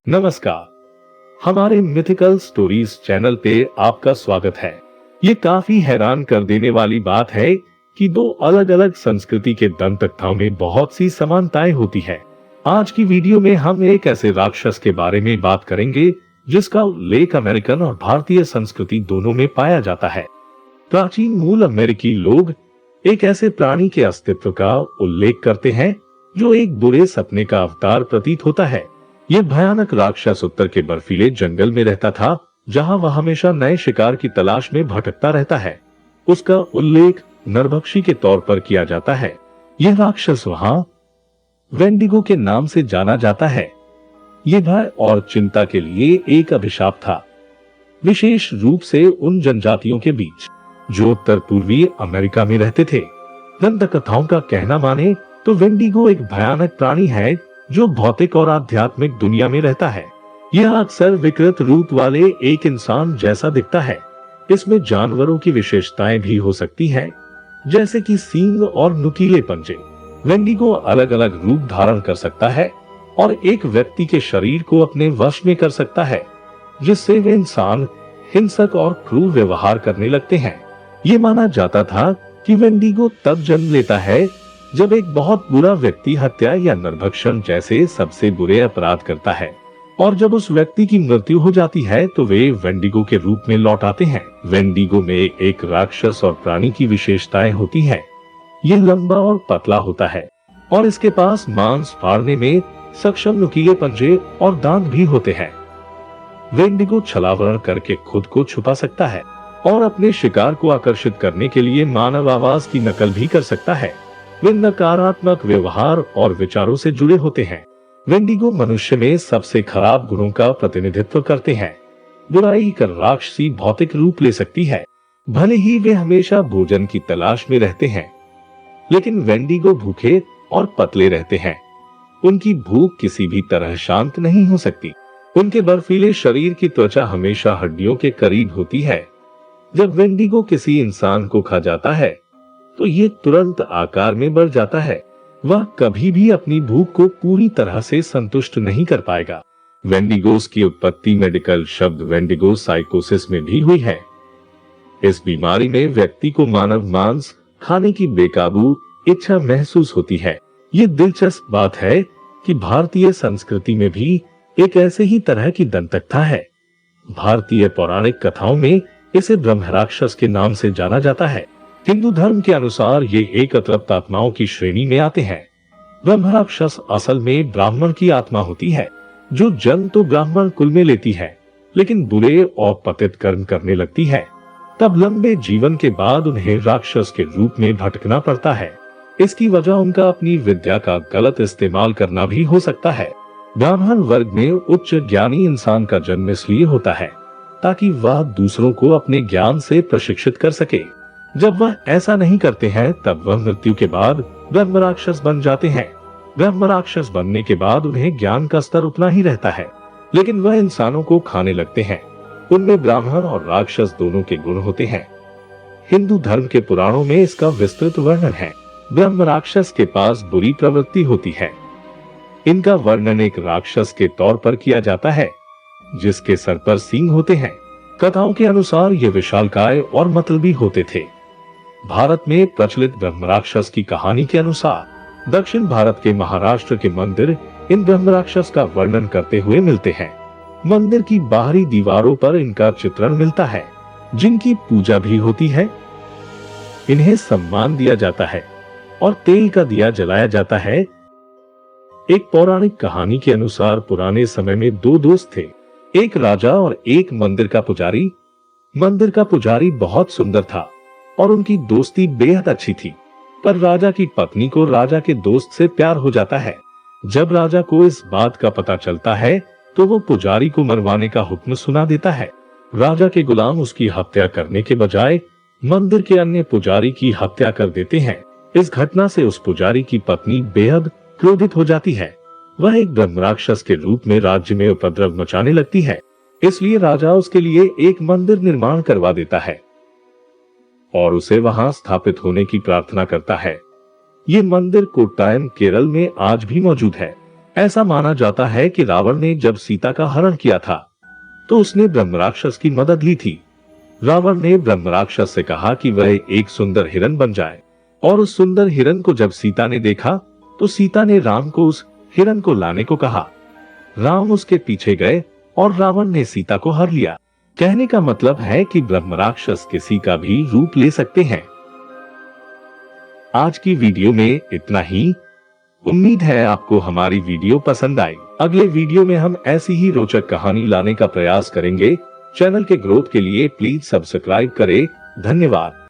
नमस्कार। हमारे mythical stories channel पे आपका स्वागत है। ये काफी हैरान कर देने वाली बात है कि दो अलग अलग संस्कृति के दंत कथाओं में बहुत सी समानताएं होती है। आज की वीडियो में हम एक ऐसे राक्षस के बारे में बात करेंगे जिसका उल्लेख अमेरिकन और भारतीय संस्कृति दोनों में पाया जाता है। प्राचीन मूल अमेरिकी लोग एक ऐसे प्राणी के अस्तित्व का उल्लेख करते हैं जो एक बुरे सपने का अवतार प्रतीत होता है। यह भयानक राक्षस उत्तर के बर्फीले जंगल में रहता था, जहां वह हमेशा नए शिकार की तलाश में भटकता रहता है। उसका उल्लेख नरभक्षी के तौर पर किया जाता है। यह राक्षस वहां वेंडिगो के नाम से जाना जाता है। यह भय और चिंता के लिए एक अभिशाप था, विशेष रूप से उन जनजातियों के बीच जो उत्तर पूर्वी अमेरिका में रहते थे। दंत कथाओं का कहना माने तो वेंडिगो एक भयानक प्राणी है जो भौतिक और आध्यात्मिक दुनिया में रहता है। यह अक्सर विकृत रूप वाले एक इंसान जैसा दिखता है। इसमें जानवरों की विशेषताएं भी हो सकती हैं, जैसे कि सींग और नुकीले पंजे। वेंडिगो अलग अलग रूप धारण कर सकता है और एक व्यक्ति के शरीर को अपने वश में कर सकता है, जिससे वे इंसान हिंसक और क्रूर व्यवहार करने लगते हैं। ये माना जाता था कि वेंडिगो तब जन्म लेता है जब एक बहुत बुरा व्यक्ति हत्या या नरभक्षण जैसे सबसे बुरे अपराध करता है, और जब उस व्यक्ति की मृत्यु हो जाती है तो वे वेंडिगो के रूप में लौट आते हैं। वेंडिगो में एक राक्षस और प्राणी की विशेषताएं होती हैं। ये लंबा और पतला होता है और इसके पास मांस फाड़ने में सक्षम नुकीले पंजे और दांत भी होते हैं। वेंडिगो छलावरण करके खुद को छुपा सकता है और अपने शिकार को आकर्षित करने के लिए मानव आवाज की नकल भी कर सकता है। वे नकारात्मक व्यवहार और विचारों से जुड़े होते हैं। वेंडिगो मनुष्य में सबसे खराब गुणों का प्रतिनिधित्व करते हैं। बुराई कर राक्षसी भौतिक रूप ले सकती है। भले ही वे हमेशा भोजन की तलाश में रहते हैं, लेकिन वेंडिगो भूखे और पतले रहते हैं। उनकी भूख किसी भी तरह शांत नहीं हो सकती। उनके बर्फीले शरीर की त्वचा हमेशा हड्डियों के करीब होती है। जब वेंडिगो किसी इंसान को खा जाता है तो ये तुरंत आकार में बढ़ जाता है। वह कभी भी अपनी भूख को पूरी तरह से संतुष्ट नहीं कर पाएगा। वेंडिगोस की उत्पत्ति मेडिकल शब्द वेंडिगो साइकोसिस में भी हुई है। इस बीमारी में व्यक्ति को मानव मांस खाने की बेकाबू इच्छा महसूस होती है। ये दिलचस्प बात है कि भारतीय संस्कृति में भी एक ऐसे ही तरह की दंतकथा है। भारतीय पौराणिक कथाओं में इसे ब्रह्म राक्षस के नाम से जाना जाता है। हिंदू धर्म के अनुसार ये एक अतृप्त आत्माओं की श्रेणी में आते हैं। ब्रह्म राक्षस असल में ब्राह्मण की आत्मा होती है, जो जन्म तो ब्राह्मण कुल में लेती है, लेकिन बुरे और पतित कर्म करने लगती है। तब लंबे जीवन के बाद उन्हें राक्षस के रूप में भटकना पड़ता है। इसकी वजह उनका अपनी विद्या का गलत इस्तेमाल करना भी हो सकता है। ब्राह्मण वर्ग में उच्च ज्ञानी इंसान का जन्म इसलिए होता है ताकि वह दूसरों को अपने ज्ञान से प्रशिक्षित कर सके। जब वह ऐसा नहीं करते हैं तब वह मृत्यु के बाद ब्रह्म राक्षस बन जाते हैं। ब्रह्म राक्षस बनने के बाद उन्हें ज्ञान का स्तर उतना ही रहता है, लेकिन वह इंसानों को खाने लगते हैं। उनमें ब्राह्मण और राक्षस दोनों के गुण होते हैं। हिंदू धर्म के पुराणों में इसका विस्तृत वर्णन है। ब्रह्म राक्षस के पास बुरी प्रवृत्ति होती है। इनका वर्णन एक राक्षस के तौर पर किया जाता है जिसके सर पर सींग होते हैं। कथाओं के अनुसार ये विशालकाय और मतलबी होते थे। भारत में प्रचलित ब्रह्म राक्षस की कहानी के अनुसार दक्षिण भारत के महाराष्ट्र के मंदिर इन ब्रह्म राक्षस का वर्णन करते हुए मिलते हैं। मंदिर की बाहरी दीवारों पर इनका चित्रण मिलता है, जिनकी पूजा भी होती है। इन्हें सम्मान दिया जाता है और तेल का दिया जलाया जाता है। एक पौराणिक कहानी के अनुसार पुराने समय में दो दोस्त थे, एक राजा और एक मंदिर का पुजारी। मंदिर का पुजारी बहुत सुंदर था और उनकी दोस्ती बेहद अच्छी थी, पर राजा की पत्नी को राजा के दोस्त से प्यार हो जाता है। जब राजा को इस बात का पता चलता है तो वो पुजारी को मरवाने का हुक्म सुना देता है। राजा के गुलाम उसकी हत्या करने के बजाय मंदिर के अन्य पुजारी की हत्या कर देते हैं। इस घटना से उस पुजारी की पत्नी बेहद क्रोधित हो जाती है। वह एक ब्रह्म राक्षस के रूप में राज्य में उपद्रव मचाने लगती है। इसलिए राजा उसके लिए एक मंदिर निर्माण करवा देता है और उसे वहां स्थापित होने की प्रार्थना करता है। ये मंदिर कोट्टायम केरल में आज भी मौजूद है। ऐसा माना जाता है कि रावण ने जब सीता का हरण किया था तो उसने ब्रह्म राक्षस की मदद ली थी। रावण ने ब्रह्म राक्षस से कहा कि वह एक सुंदर हिरन बन जाए, और उस सुंदर हिरन को जब सीता ने देखा तो सीता ने राम को उस हिरन को लाने को कहा। राम उसके पीछे गए और रावण ने सीता को हर लिया। कहने का मतलब है कि ब्रह्म राक्षस किसी का भी रूप ले सकते हैं। आज की वीडियो में इतना ही। उम्मीद है आपको हमारी वीडियो पसंद आई। अगले वीडियो में हम ऐसी ही रोचक कहानी लाने का प्रयास करेंगे। चैनल के ग्रोथ के लिए प्लीज सब्सक्राइब करें। धन्यवाद।